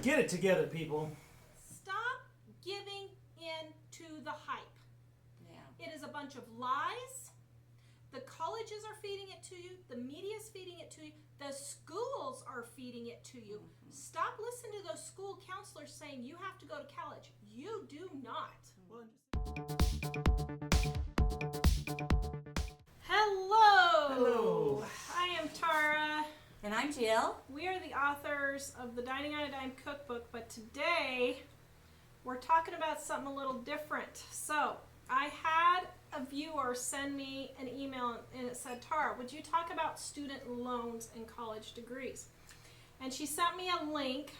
Get it together, people. Stop giving in to the hype. Yeah. It is a bunch of lies. The colleges are feeding it to you. The media is feeding it to you. The schools are feeding it to you. Mm-hmm. Stop listening to those school counselors saying you have to go to college. You do not. Hello. Hello. I am Tara. And I'm Jill. We are the authors of the Dining on a Dime cookbook, but today we're talking about something a little different. So I had a viewer send me an email and it said, Tara, would you talk about student loans and college degrees? And she sent me a link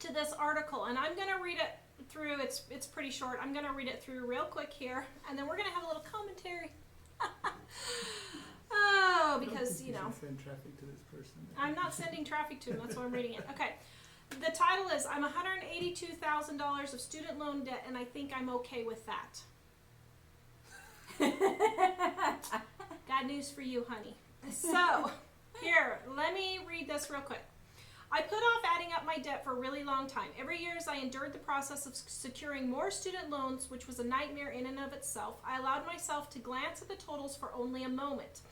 to this article, and I'm going to read it through. It's pretty short. I'm going to read it through real quick here, and then we're going to have a little commentary. Oh, because, you know. Send traffic to this person. I'm not sending traffic to him. That's why I'm reading it. Okay. The title is, I'm $182,000 of student loan debt, and I think I'm okay with that. Got news for you, honey. So, here, let me read this real quick. I put off adding up my debt for a really long time. Every year as I endured the process of securing more student loans, which was a nightmare in and of itself, I allowed myself to glance at the totals for only a moment.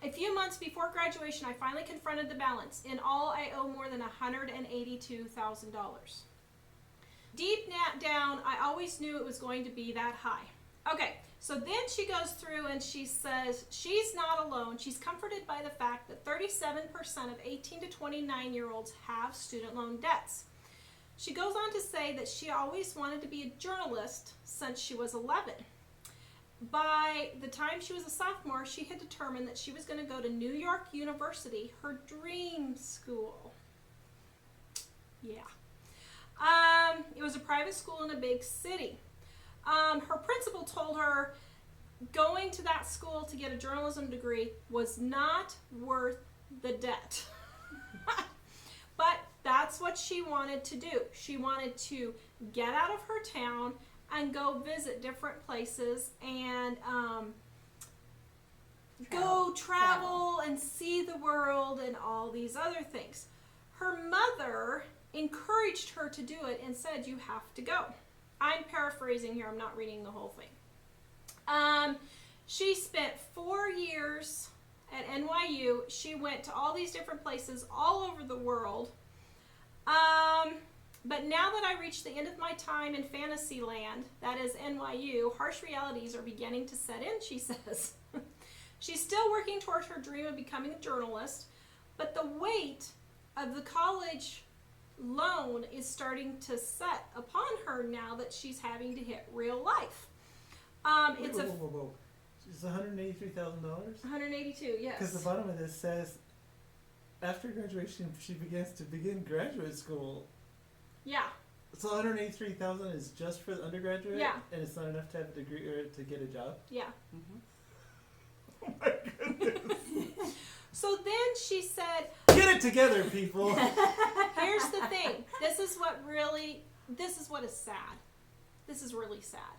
A few months before graduation, I finally confronted the balance. In all, I owe more than $182,000. Deep down, I always knew it was going to be that high. Okay, so then she goes through and she says she's not alone. She's comforted by the fact that 37% of 18 to 29-year-olds have student loan debts. She goes on to say that she always wanted to be a journalist since she was 11. By the time she was a sophomore, she had determined that she was going to go to New York University, her dream school. Yeah. It was a private school in a big city. Her principal told her going to that school to get a journalism degree was not worth the debt. But that's what she wanted to do. She wanted to get out of her town and go visit different places and go travel and see the world and all these other things. Her mother encouraged her to do it and said, you have to go. I'm paraphrasing here. I'm not reading the whole thing. She spent 4 years at NYU. She went to all these different places all over the world. But now that I reached the end of my time in fantasy land, that is NYU, harsh realities are beginning to set in, she says. She's still working towards her dream of becoming a journalist, but the weight of the college loan is starting to set upon her now that she's having to hit real life. It's whoa. It's $183,000? $182, yes. Because the bottom of this says, after graduation, she begin graduate school. Yeah. So $183,000 is just for the undergraduate? Yeah. And it's not enough to have a degree or to get a job? Yeah. Mm-hmm. Oh my goodness. So then she said, get it together, people. here's the thing. This is what is sad. This is really sad.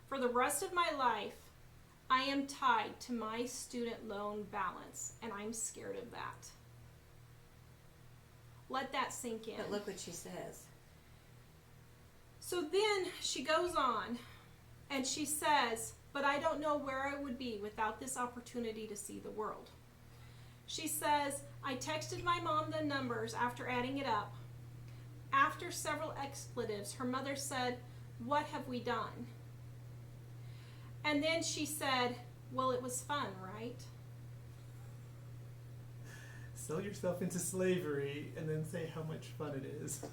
For the rest of my life, I am tied to my student loan balance, and I'm scared of that. Let that sink in. But look what she says. So then she goes on, and she says, but I don't know where I would be without this opportunity to see the world. She says, I texted my mom the numbers after adding it up. After several expletives, her mother said, what have we done? And then she said, well, it was fun, right? Sell yourself into slavery and then say how much fun it is.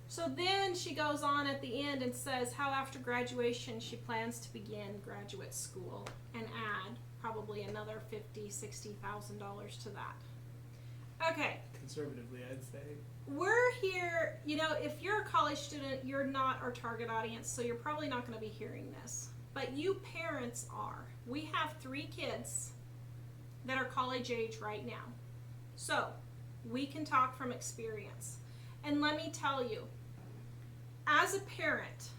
So then she goes on at the end and says how after graduation she plans to begin graduate school and add probably another $50,000, $60,000 to that. Okay. Conservatively, I'd say. We're here, if you're a college student, you're not our target audience, so you're probably not going to be hearing this. But you parents are. We have 3 kids that are college age right now. So, we can talk from experience. And let me tell you, as a parent,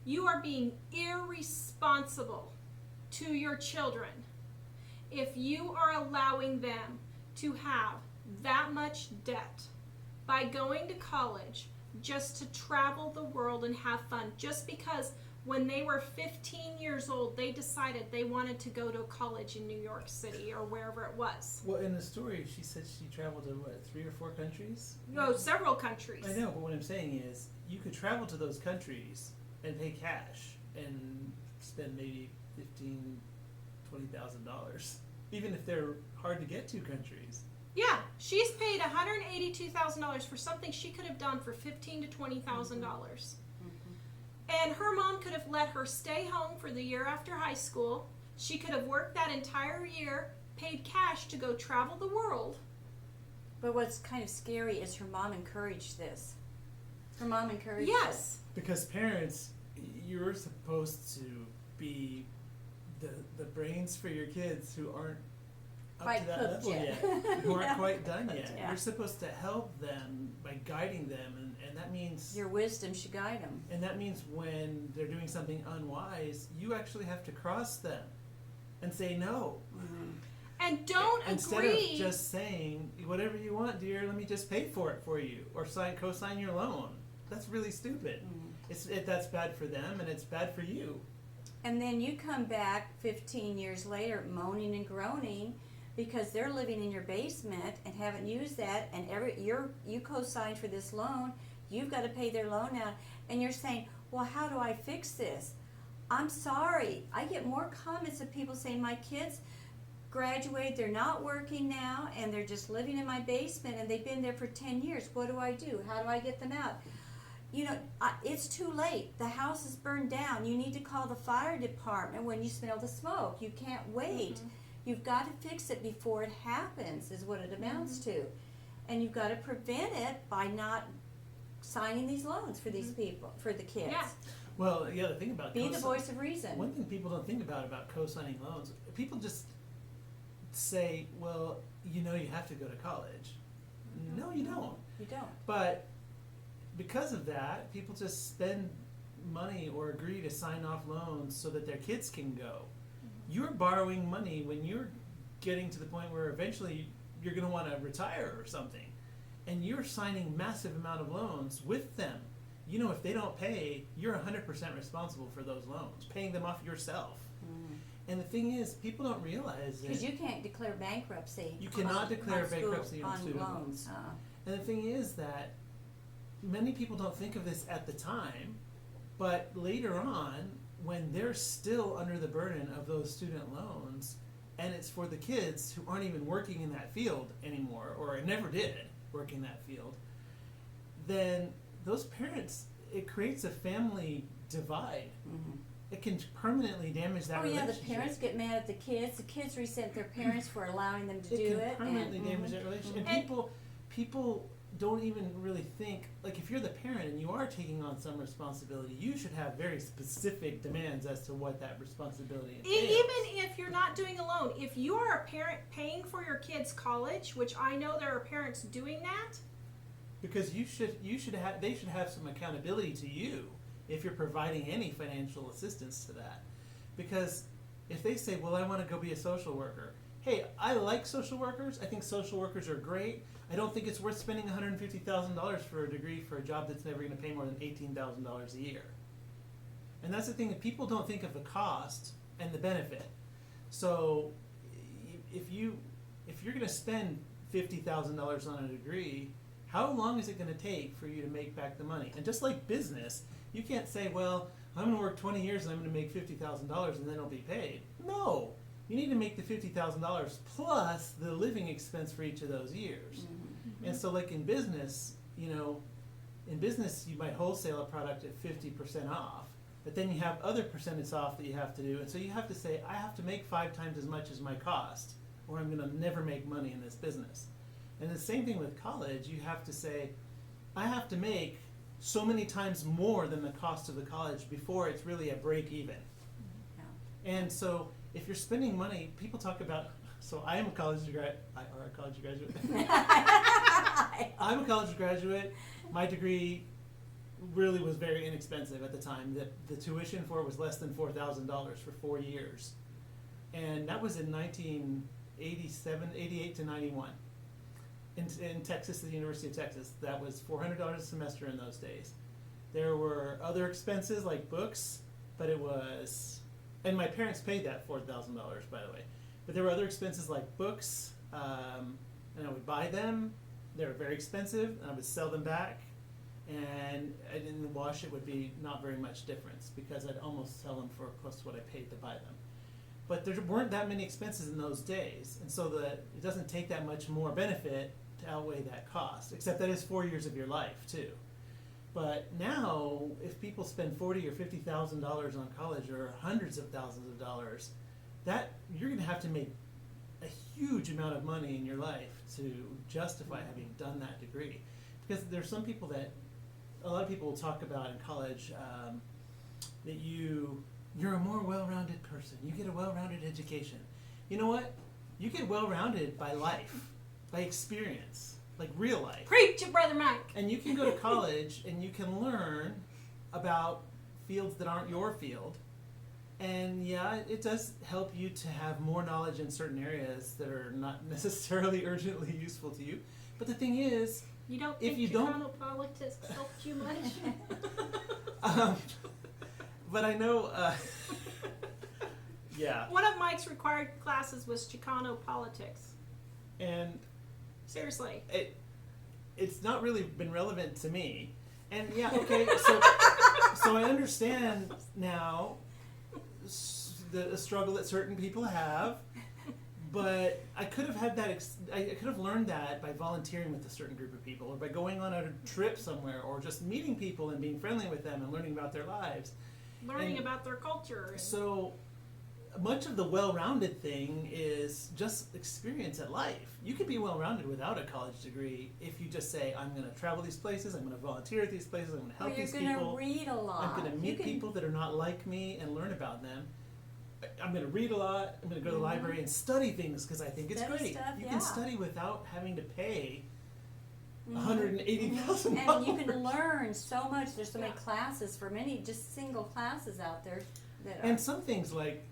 you are being irresponsible to your children if you are allowing them to have that much debt by going to college just to travel the world and have fun, just because when they were 15 years old, they decided they wanted to go to a college in New York City or wherever it was. Well, in the story, she said she traveled to, what, 3 or 4 countries? No, several countries. I know, but what I'm saying is, you could travel to those countries and pay cash and spend maybe $15,000-$20,000, even if they're hard to get to countries. Yeah, she's paid $182,000 for something she could have done for $15,000 to $20,000. And her mom could have let her stay home for the year after high school. She could have worked that entire year, paid cash to go travel the world. But what's kind of scary is her mom encouraged this. Her mom encouraged Yes. Because parents, you're supposed to be the brains for your kids who aren't up Quite to that cooked level yet. who aren't quite done yet. Yeah. You're supposed to help them by guiding them, and that means Your wisdom should guide them. and that means when they're doing something unwise, you actually have to cross them and say no. And don't Instead agree. of just saying, whatever you want, dear, let me just pay for it for you, or co-sign your loan. That's really stupid. That's bad for them, and it's bad for you. And then you come back 15 years later moaning and groaning because they're living in your basement and haven't used that, and you co-signed for this loan, you've got to pay their loan out, and you're saying, well, how do I fix this? I'm sorry. I get more comments of people saying, my kids graduated, they're not working now, and they're just living in my basement, and they've been there for 10 years. What do I do? How do I get them out? You know, it's too late. The house is burned down. You need to call the fire department when you smell the smoke. You can't wait. You've got to fix it before it happens, is what it amounts to. And you've got to prevent it by not signing these loans for these people, for the kids. Yeah. Well, yeah, the thing about Be the voice of reason. one thing people don't think about co-signing loans, people just say, well, you have to go to college. No, you don't. You don't. But because of that, people just spend money or agree to sign off loans so that their kids can go. You're borrowing money when you're getting to the point where eventually you're going to want to retire or something. And you're signing massive amount of loans with them. If they don't pay, you're 100% responsible for those loans, paying them off yourself. And the thing is, people don't realize that. Because you can't declare bankruptcy. You cannot declare bankruptcy on student loans. And the thing is that many people don't think of this at the time, but later on, when they're still under the burden of those student loans, and it's for the kids who aren't even working in that field anymore, or never did work in that field, then those parents, it creates a family divide. It can permanently damage that relationship. The parents get mad at the kids resent their parents for allowing them to do it. It can permanently damage that relationship. And people don't even really think, like, if you're the parent and you are taking on some responsibility, you should have very specific demands as to what that responsibility entails. Even if you're not doing a loan, if you are a parent paying for your kids' college, which I know there are parents doing that, because they should have some accountability to you if you're providing any financial assistance to that. Because if they say, well, I want to go be a social worker, hey, I like social workers. I think social workers are great. I don't think it's worth spending $150,000 for a degree for a job that's never going to pay more than $18,000 a year. And that's the thing, that people don't think of the cost and the benefit. So if you're going to spend $50,000 on a degree, how long is it going to take for you to make back the money? And just like business, you can't say, well, I'm going to work 20 years and I'm going to make $50,000 and then I'll be paid. No. You need to make the $50,000 plus the living expense for each of those years. And so, like in business, you might wholesale a product at 50% off, but then you have other percentage off that you have to do. And so you have to say, I have to make 5 times as much as my cost, or I'm going to never make money in this business. And the same thing with college. You have to say, I have to make so many times more than the cost of the college before it's really a break even. And so if you're spending money, people talk about, so I am a college graduate. I'm a college graduate. My degree really was very inexpensive at the time. The tuition for it was less than $4,000 for 4 years. And that was in 1988 to 91. in Texas, the University of Texas. That was $400 a semester in those days. There were other expenses like books, but it was, and my parents paid that $4,000, by the way. But there were other expenses like books, and I would buy them. They were very expensive, and I would sell them back. And in the wash, it would be not very much difference because I'd almost sell them for close to what I paid to buy them. But there weren't that many expenses in those days, and so it doesn't take that much more benefit to outweigh that cost, except that is 4 years of your life, too. But now, if people spend $40,000 or $50,000 on college or hundreds of thousands of dollars, that you're going to have to make a huge amount of money in your life to justify having done that degree. Because there's some people that, a lot of people will talk about in college that you're a more well-rounded person. You get a well-rounded education. You know what? You get well-rounded by life, by experience, like real life. Preach it, Brother Mike. And you can go to college and you can learn about fields that aren't your field. And yeah, it does help you to have more knowledge in certain areas that are not necessarily urgently useful to you. But the thing is, You don't if think you Chicano politics helped you much? but I know, yeah. One of Mike's required classes was Chicano politics. And Seriously. it's not really been relevant to me. And yeah, okay, so I understand now the struggle that certain people have, but I could have had that. I could have learned that by volunteering with a certain group of people, or by going on a trip somewhere, or just meeting people and being friendly with them and learning about their lives, Learning about their culture. So much of the well-rounded thing is just experience at life. You can be well-rounded without a college degree if you just say, I'm going to travel these places, I'm going to volunteer at these places, I'm going to help these people. You're going to read a lot. I'm going to meet people that are not like me and learn about them. I'm going to read a lot. I'm going to go to the library and study things because I think it's Study great. stuff, You yeah. can study without having to pay $180,000. And you can learn so much. There's so many classes for many, just single classes out there that are. And some things like,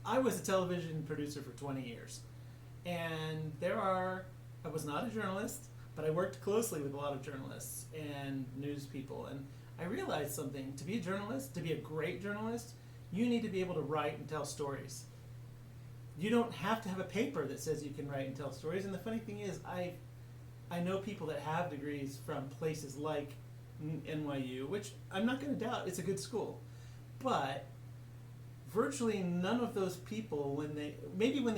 I was a television producer for 20 years. And I was not a journalist, but I worked closely with a lot of journalists and news people. And I realized something. To be a journalist, to be a great journalist, you need to be able to write and tell stories. You don't have to have a paper that says you can write and tell stories. And the funny thing is, I know people that have degrees from places like NYU, which I'm not going to doubt, it's a good school. But virtually none of those people, when they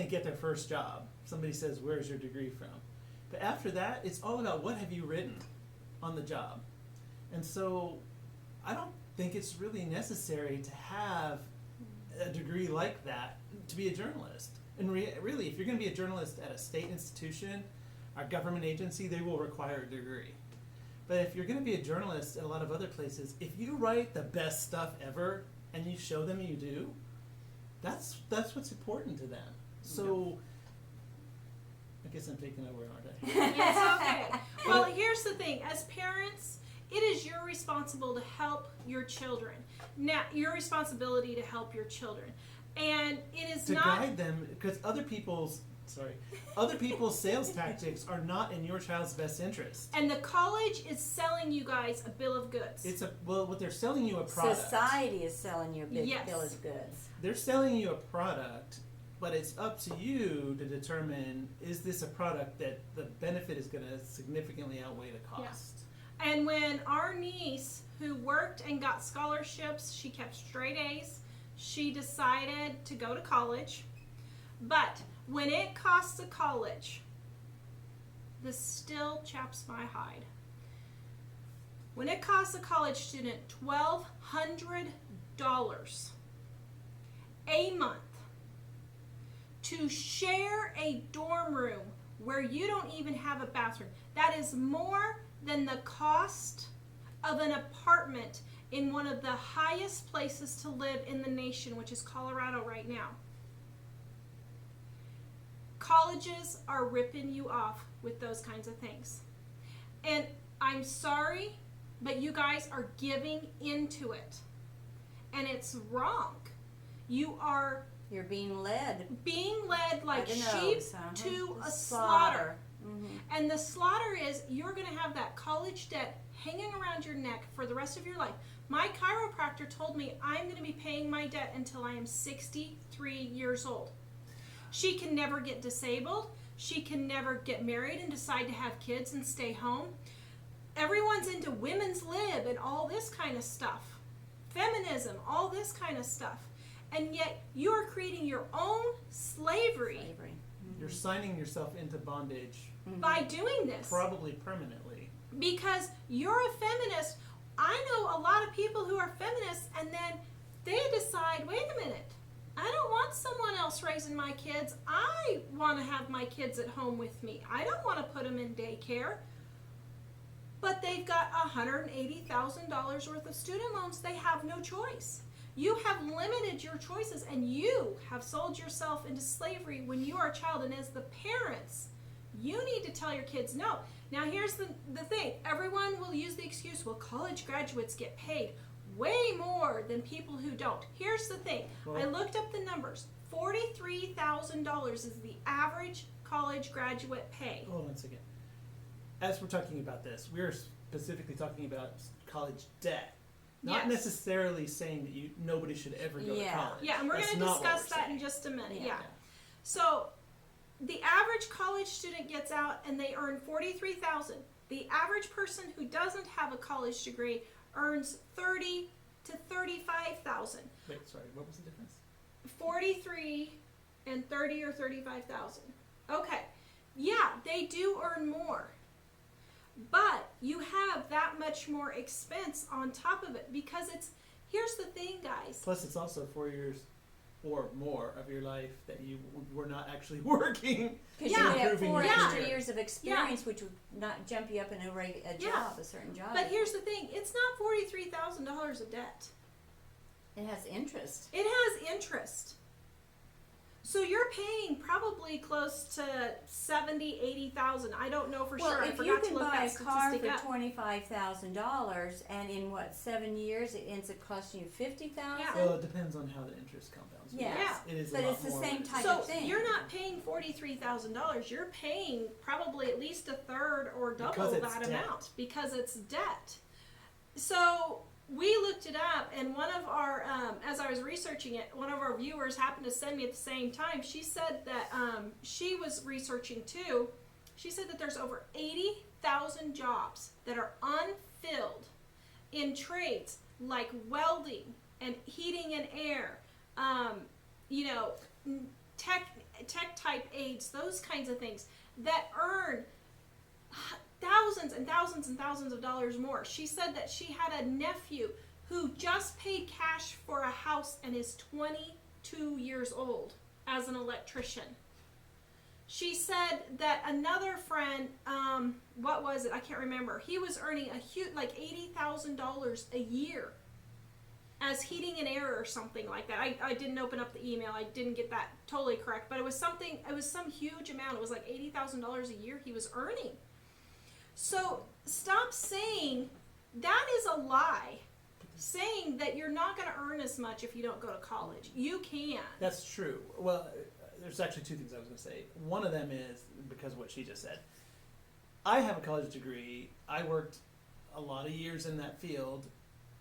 get their first job, somebody says, where's your degree from? But after that, it's all about what have you written on the job. And so I don't think it's really necessary to have a degree like that to be a journalist. And really, if you're going to be a journalist at a state institution, our government agency, they will require a degree. But if you're going to be a journalist at a lot of other places, if you write the best stuff ever and you show them you do, that's what's important to them. So I guess I'm taking over, aren't I? Yes, okay. Well, here's the thing. As parents, it is your responsibility to help your children. Now, your responsibility to help your children. And it is to not... guide them, because other people's sales tactics are not in your child's best interest. And the college is selling you guys a bill of goods. What they're selling you a product. Society is selling you a big Yes. bill of goods. They're selling you a product, but it's up to you to determine, is this a product that the benefit is going to significantly outweigh the cost? Yeah. And when our niece, who worked and got scholarships, she kept straight A's, she decided to go to college. But when it costs a college, this still chaps my hide. When it costs a college student $1,200 a month to share a dorm room where you don't even have a bathroom, that is more than the cost of an apartment in one of the highest places to live in the nation, which is Colorado right now. Colleges are ripping you off with those kinds of things. And I'm sorry, but you guys are giving into it. And it's wrong. You're being led like by the sheep nose, huh? to The a slaughter. And the slaughter is you're going to have that college debt hanging around your neck for the rest of your life. My chiropractor told me I'm going to be paying my debt until I am 63 years old. She can never get disabled. She can never get married and decide to have kids and stay home. Everyone's into women's lib and all this kind of stuff. Feminism, all this kind of stuff. And yet you are creating your own slavery. You're signing yourself into bondage By doing this. probably permanently. Because you're a feminist. I know a lot of people who are feminists and then they decide, wait a minute, I don't want someone else raising my kids. I want to have my kids at home with me. I don't want to put them in daycare. But they've got $180,000 worth of student loans. They have no choice. You have limited your choices and you have sold yourself into slavery when you are a child. And as the parents, you need to tell your kids no. Now here's the thing. Everyone will use the excuse, well, college graduates get paid way more than people who don't. Here's the thing. Well, I looked up the numbers. $43,000 is the average college graduate pay. Hold on a second. As we're talking about this, we're specifically talking about college debt. Not Yes. necessarily saying that nobody should ever go to college. Yeah, and we're That's going to not what discuss we're that saying. in just a minute. Yeah. Yeah. So the average college student gets out and they earn $43,000. The average person who doesn't have a college degree earns $30,000 to $35,000. Wait, sorry, what was the difference? 43 and 30 or 35,000. Okay. Yeah, they do earn more. But you have that much more expense on top of it because here's the thing, guys. Plus, it's also 4 years or more of your life that you were not actually working. Because Yeah. you would have Improving 4 your extra career. years of experience, which would not jump you up in a job, a certain job. But here's the thing. It's not $43,000 of debt. It has interest. It has interest. So you're paying probably close to 70, 80,000. I don't know for Well, sure. I if you forgot to can look buy that a car statistic for up. $25,000, and in 7 years it ends up costing you $50,000. Yeah. Well, it depends on how the interest compounds. Yeah. Yeah. It is a But lot it's the more same when type So of thing. you're not paying $43,000. You're paying probably at least a third or double Because it's that debt. amount because it's debt. So we looked it up, and one of our, as I was researching it, one of our viewers happened to send me at the same time. She said that she was researching too. She said that there's over 80,000 jobs that are unfilled in trades like welding and heating and air, tech type aides, those kinds of things that earn thousands and thousands and thousands of dollars more. She said that she had a nephew who just paid cash for a house and is 22 years old as an electrician. She said that another friend, what was it? I can't remember. He was earning a huge, like $80,000 a year as heating and air or something like that. I didn't open up the email. I didn't get that totally correct, but it was some huge amount. It was like $80,000 a year he was earning. So stop saying that is a lie. Saying that you're not going to earn as much if you don't go to college. You can. That's true. Well, there's actually two things I was going to say. One of them is because of what she just said. I have a college degree. I worked a lot of years in that field,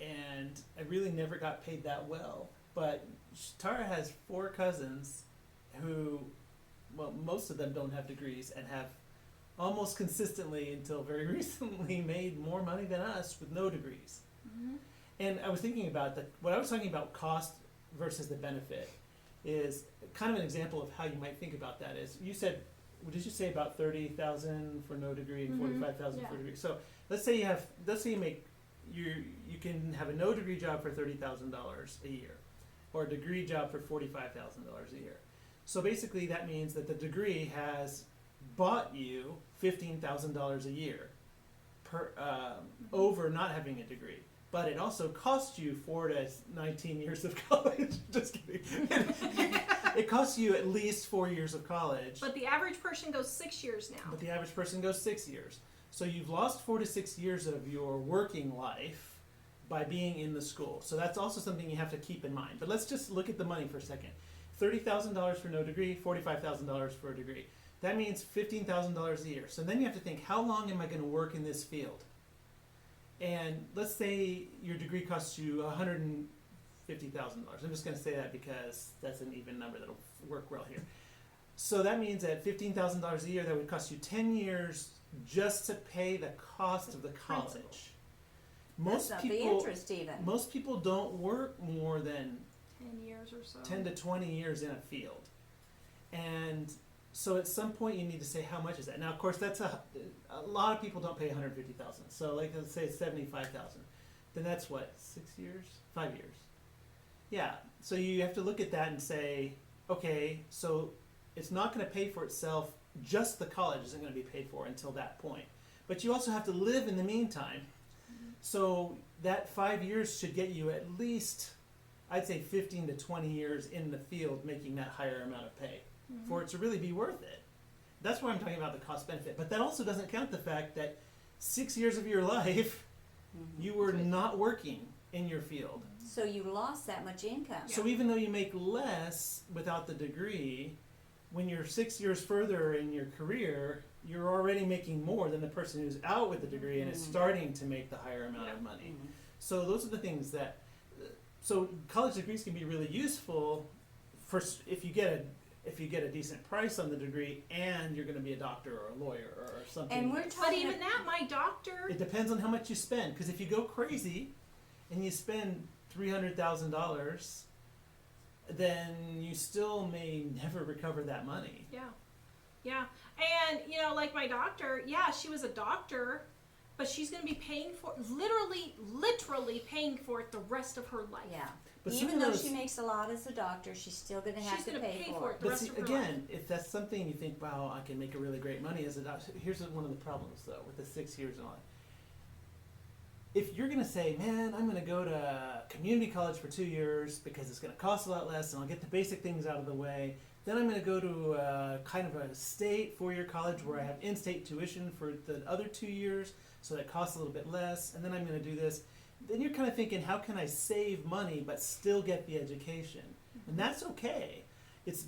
and I really never got paid that well. But Tara has 4 cousins who, well, most of them don't have degrees and have almost consistently until very recently made more money than us with no degrees. Mm-hmm. And I was thinking about what I was talking about cost versus the benefit is kind of an example of how you might think about that is you said, what did you say about 30,000 for no degree and 45,000 for a degree? So let's say you can have a no degree job for $30,000 a year or a degree job for $45,000 a year. So basically that means that the degree has bought you $15,000 a year over not having a degree. But it also costs you 4 to 19 years of college. Just kidding. It costs you at least 4 years of college. But the average person goes 6 years now. But the average person goes 6 years. So you've lost 4 to 6 years of your working life by being in the school. So that's also something you have to keep in mind. But let's just look at the money for a second. $30,000 for no degree, $45,000 for a degree. That means $15,000 a year. So then you have to think, how long am I going to work in this field? And let's say your degree costs you $150,000. I'm just going to say that because that's an even number that'll work well here. So that means at $15,000 a year, that would cost you 10 years just to pay the cost of the college. That's not the interest even. Most people don't work more than 10 years or so. 10 to 20 years in a field. And so at some point you need to say, how much is that? Now, of course, that's a lot of people don't pay $150,000. So like, let's say it's $75,000. Then that's what, 6 years? 5 years. Yeah. So you have to look at that and say, okay, so it's not going to pay for itself. Just the college isn't going to be paid for until that point. But you also have to live in the meantime. So that 5 years should get you at least, I'd say 15 to 20 years in the field making that higher amount of pay for it to really be worth it. That's why I'm talking about the cost benefit. But that also doesn't count the fact that 6 years of your life you were not working in your field. So you lost that much income. So even though you make less without the degree, when you're 6 years further in your career, you're already making more than the person who's out with the degree and is starting to make the higher amount of money. So those are the things that, so college degrees can be really useful for if you get a decent price on the degree and you're going to be a doctor or a lawyer or something. And we're But talking even that, my doctor. It depends on how much you spend, because if you go crazy and you spend $300,000, then you still may never recover that money. Yeah. And, like my doctor, she was a doctor, but she's going to be paying for, literally paying for it the rest of her life. Yeah. But even though she makes a lot as a doctor, she's still going to have to pay for it. The rest of her life. If that's something you think, wow, I can make a really great money as a doctor. Here's one of the problems, though, with the 6 years and all that. If you're going to say, man, I'm going to go to community college for 2 years because it's going to cost a lot less and I'll get the basic things out of the way, then I'm going to go to kind of a state 4-year college where I have in-state tuition for the other 2 years, so that costs a little bit less, and then I'm going to do this. Then you're kind of thinking, how can I save money but still get the education? And that's okay.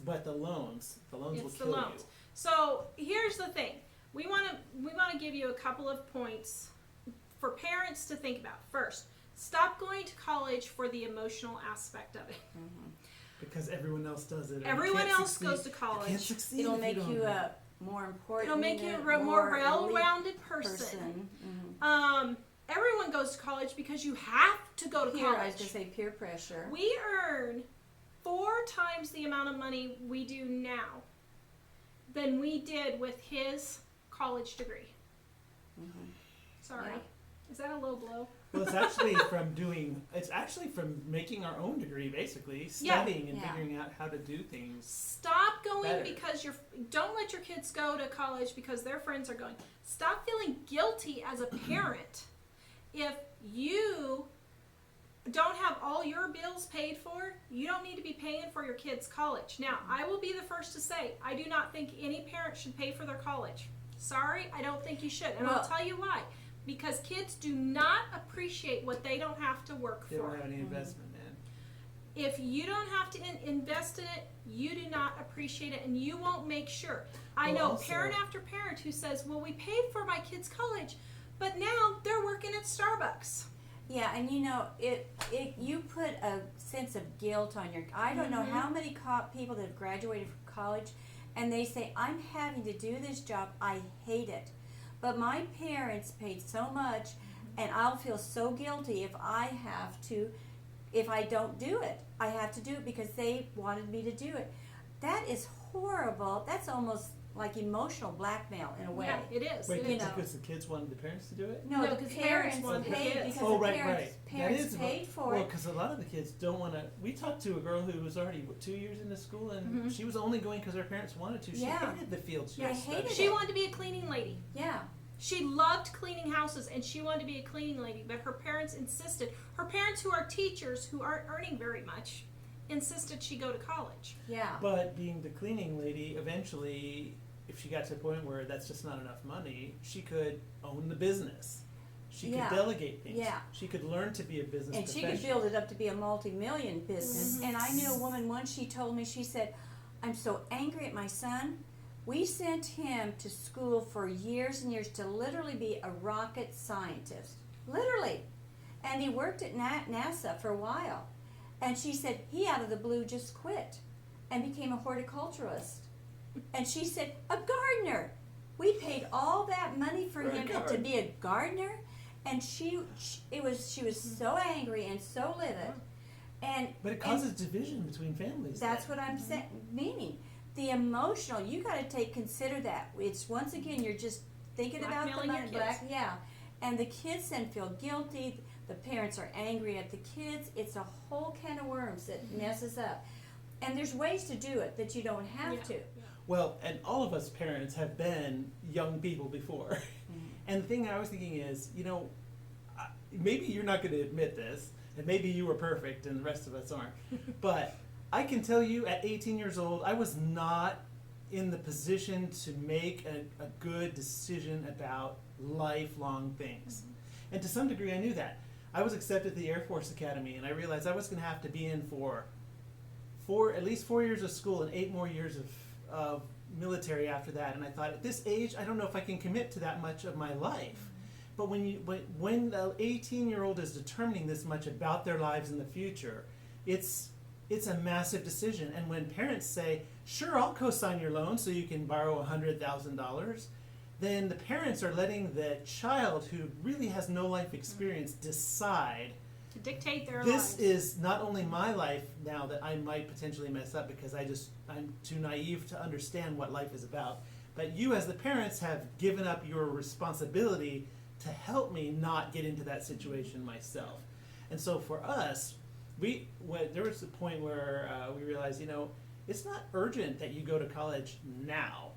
But the loans will kill you. So here's the thing: we want to give you a couple of points for parents to think about. First, stop going to college for the emotional aspect of it. Because everyone else does it. Everyone else goes to college. You can't succeed. It'll make you a more important. It'll make you a more well-rounded person. Everyone goes to college because you have to go to college. I was going to say peer pressure. We earn 4 times the amount of money we do now than we did with his college degree. Sorry. Yeah. Is that a low blow? Well, it's actually from making our own degree, basically, studying and figuring out how to do things. Stop going better. because don't let your kids go to college because their friends are going. Stop feeling guilty as a parent if you don't have all your bills paid for. You don't need to be paying for your kids' college. Now, I will be the first to say, I do not think any parent should pay for their college. Sorry, I don't think you should. And I'll tell you why. Because kids do not appreciate what they don't have to work for. They don't have any investment, man. If you don't have to invest in it, you do not appreciate it, and you won't make sure. I know parent after parent who says, well, we paid for my kids' college, but now they're working at Starbucks. Yeah, and you put a sense of guilt on your. I don't know how many people that have graduated from college, and they say, I'm having to do this job. I hate it. But my parents paid so much, and I'll feel so guilty if I don't do it. I have to do it because they wanted me to do it. That is horrible. That's almost like emotional blackmail in a way. Yeah, it is. Wait, it because the kids wanted the parents to do it? No, the because parents wanted the paid kids. because Right. parents paid for Well, it. because a lot of the kids don't want to. We talked to a girl who was already 2 years into school, and she was only going because her parents wanted to. She hated the field she was studying. She wanted to be a cleaning lady. Yeah. She loved cleaning houses, and she wanted to be a cleaning lady, but her parents insisted. Her parents, who are teachers, who aren't earning very much, insisted she go to college. Yeah. But being the cleaning lady, eventually, if she got to a point where that's just not enough money, she could own the business. She could delegate things. Yeah. She could learn to be a business And professional. she could build it up to be a multi-million business. And I knew a woman once, she told me, she said, I'm so angry at my son We sent him to school for years and years to literally be a rocket scientist. Literally. And he worked at NASA for a while. And she said he out of the blue just quit and became a horticulturalist. And she said, a gardener. We paid all that money for him to be a gardener. And she was so angry and so livid. But it causes division between families. That's what I'm saying. Meaning, the emotional, you got to consider that. It's once again, you're just thinking about the money. And the kids then feel guilty. The parents are angry at the kids. It's a whole can of worms that messes up. And there's ways to do it that you don't have to. Well, and all of us parents have been young people before. And the thing I was thinking is, maybe you're not going to admit this, and maybe you were perfect and the rest of us aren't. But I can tell you at 18 years old, I was not in the position to make a good decision about lifelong things. And to some degree I knew that. I was accepted at the Air Force Academy, and I realized I was going to have to be in for at least 4 years of school and 8 more years of military after that. And I thought, at this age, I don't know if I can commit to that much of my life. But when the 18-year-old is determining this much about their lives in the future, it's a massive decision. And when parents say, sure, I'll co-sign your loan so you can borrow $100,000, then the parents are letting the child who really has no life experience decide to dictate their this lives. is not only my life now that I might potentially mess up because I'm too naive to understand what life is about, but you as the parents have given up your responsibility to help me not get into that situation myself. And so for us, there was a point where we realized, it's not urgent that you go to college now.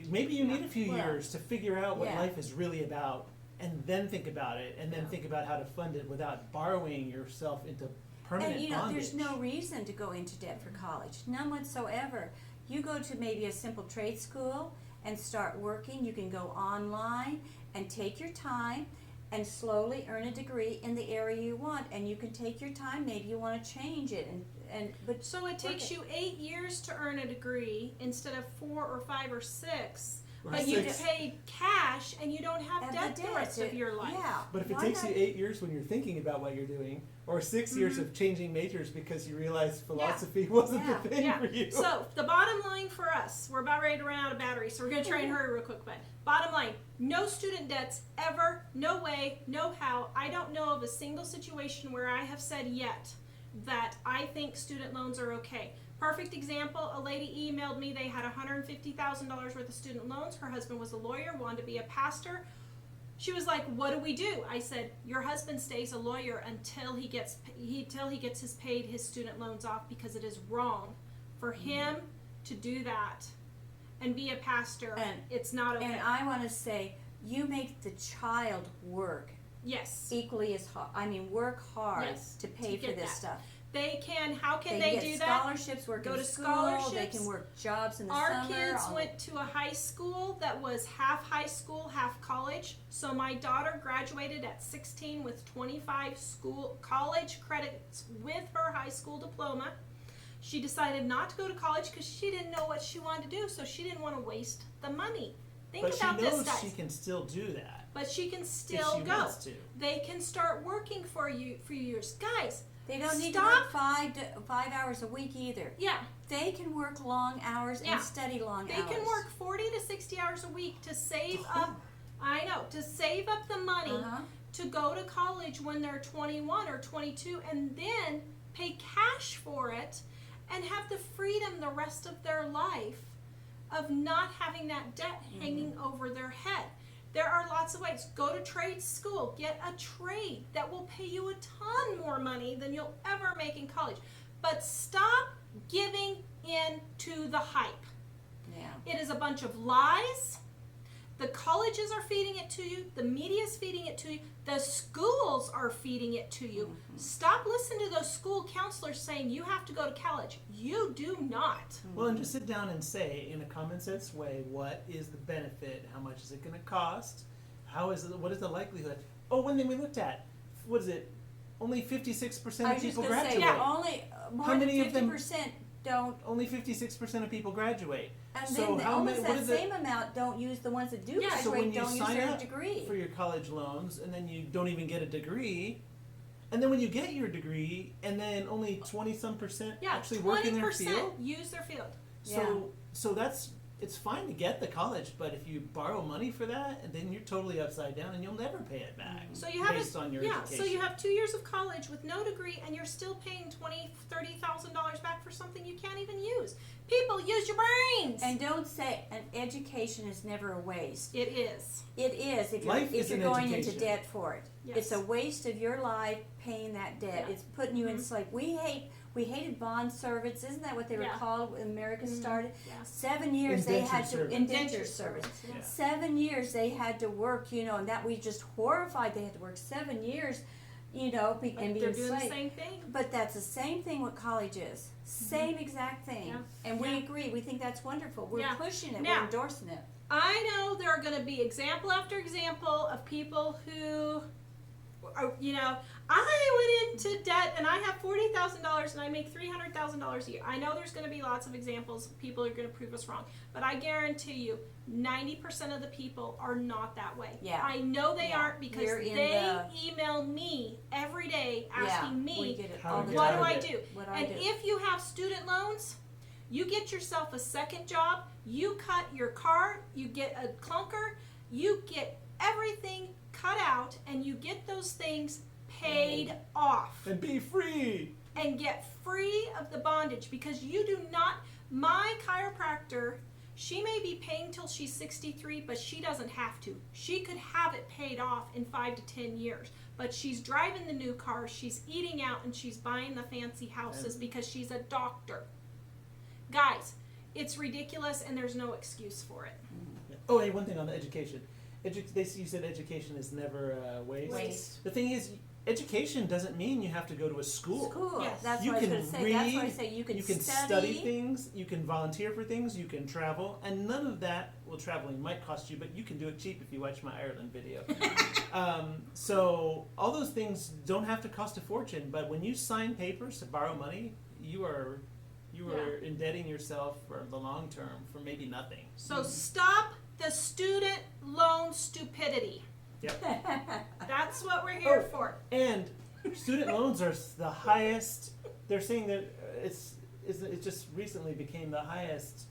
Maybe you need a few years to figure out what life is really about, and then think about it, and then think about how to fund it without borrowing yourself into permanent bondage. There's no reason to go into debt for college, none whatsoever. You go to maybe a simple trade school and start working. You can go online and take your time and slowly earn a degree in the area you want, and you can take your time. Maybe you want to change it, but so it takes you 8 years to earn a degree instead of 4 or 5 or 6. But you pay cash and you don't have debt the rest of your life. Yeah. But if it takes you 8 years when you're thinking about what you're doing, or 6 years of changing majors because you realized philosophy wasn't the thing for you. So the bottom line for us, we're about ready to run out of battery, so we're going to try and hurry real quick. But bottom line, no student debts ever, no way, no how. I don't know of a single situation where I have said yet that I think student loans are okay. Perfect example, a lady emailed me, they had $150,000 worth of student loans. Her husband was a lawyer, wanted to be a pastor. She was like, what do we do? I said, your husband stays a lawyer until he gets his student loans off, because it is wrong for him to do that and be a pastor. And it's not okay. And I want to say, you make the child work equally as hard. Work hard to pay for this stuff. They can. How can they do get that? Scholarships, work Go in to school. scholarships. They can work jobs in the Our summer. kids went to a high school that was half high school, half college. So my daughter graduated at 16 with 25 college credits with her high school diploma. She decided not to go to college because she didn't know what she wanted to do, so she didn't want to waste the money. Think about this, guys. But she knows she can still do that. But she can still if she go. Wants to. They can start working for you for years, guys. They don't need to work 5 hours a week either. Yeah. They can work long hours and study long hours. They can work 40 to 60 hours a week to save up. I know, to save up the money to go to college when they're 21 or 22, and then pay cash for it and have the freedom the rest of their life of not having that debt hanging over their head. There are lots of ways. Go to trade school. Get a trade that will pay you a ton more money than you'll ever make in college. But stop giving in to the hype. Yeah. It is a bunch of lies. The colleges are feeding it to you. The media is feeding it to you. The schools are feeding it to you. Stop listening to those school counselors saying you have to go to college. You do not. Well, and just sit down and say, in a common sense way, what is the benefit? How much is it going to cost? What is the likelihood? Oh, one thing we looked at, what is it? Only 56% of people graduate. Only more than 50% don't. Only 56% of people graduate. And So then how almost many- what that is it- same amount don't use the ones that do Yeah, So graduate when you don't use sign their up degree. for your college loans, and then you don't even get a degree, and then when you get your degree, and then only 20-some% Yeah, actually work in their 20% field. use their field. So that's, it's fine to get the college, but if you borrow money for that, then you're totally upside down, and you'll never pay it back. So you have based on your education. So you have 2 years of college with no degree, and you're still paying $20,000-$30,000 back for something you can't even use. People, use your brains. And don't say an education is never a waste. It is. It is if Life you're, is if an you're going into education. debt for it. Yes. It's a waste of your life paying that debt. Yeah. It's putting you in slave. We hated bond servants. Isn't that what they were Yeah. called when America started? Yeah. 7 years they had to indenture service. Yeah. 7 years they had to work, and that we just horrified. They had to work 7 years, and But be they're doing the enslaved. same thing. But that's the same thing what college is. Same exact thing. Yeah. And we Yeah. agree. We think that's wonderful. We're Yeah. pushing it. Now- We're endorsing it. I know there are going to be example after example of people who, I went into debt and I have $40,000 and I make $300,000 a year. I know there's going to be lots of examples. People are going to prove us wrong. But I guarantee you, 90% of the people are not that way. Yeah. I know they Yeah. aren't because You're in they email me every day asking we me, get it How all to the get what out do of I it. do? What I And do. if you have student loans, you get yourself a second job, you cut your car, you get a clunker, you get everything cut out, and you get those things paid off And be free. and get free of the bondage because you do not. My chiropractor, she may be paying till she's 63, but she doesn't have to. She could have it paid off in 5 to 10 years. But she's driving the new cars, she's eating out, and she's buying the fancy houses because she's a doctor. Guys, it's ridiculous, and there's no excuse for it. Oh, hey, one thing on the education. You said education is never a waste. Waste. The thing is, education doesn't mean you have to go to a school. School. Yes. That's You what I was can going to say. read, That's why I say you can study things, you can volunteer for things, you can travel, and none of that, well, traveling might cost you, but you can do it cheap if you watch my Ireland video. So all those things don't have to cost a fortune, but when you sign papers to borrow money, you are indebting yourself for the long term for maybe nothing. So stop the student loan stupidity. Yep. That's what we're here Oh. for. And student loans are the highest. They're saying that it just recently became the highest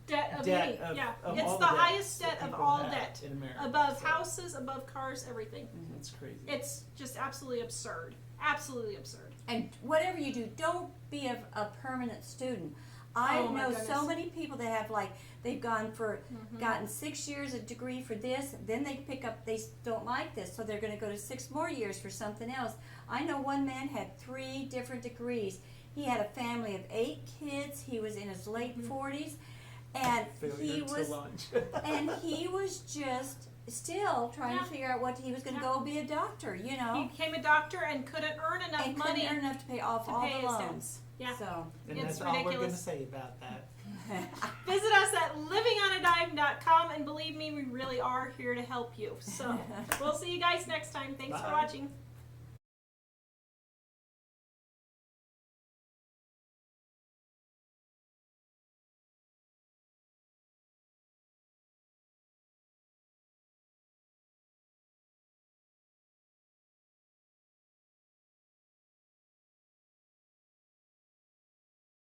Debt of debt any. of, Yeah. of It's all the debts highest that debt of people all have debt. in America. Above So houses, above cars, everything. That's crazy. It's just absolutely absurd. Absolutely absurd. And whatever you do, don't be a permanent student. I Oh, my know goodness. so many people that have they've gotten 6 years a degree for this, then they they don't like this, so they're going to go to 6 more years for something else. I know one man had 3 different degrees. He had a family of 8 kids. He was in his late 40s, and he Failure to was launch. and he was just still trying to figure out what he was going to go be a doctor, He became a doctor and couldn't earn enough and money. couldn't earn enough to pay off to all pay the his loans. debts. Yeah. So And It's that's all we're going to ridiculous. say about that. Visit us at livingonadime.com, and believe me, we really are here to help you. So we'll see you guys next time. Thanks for Bye. watching.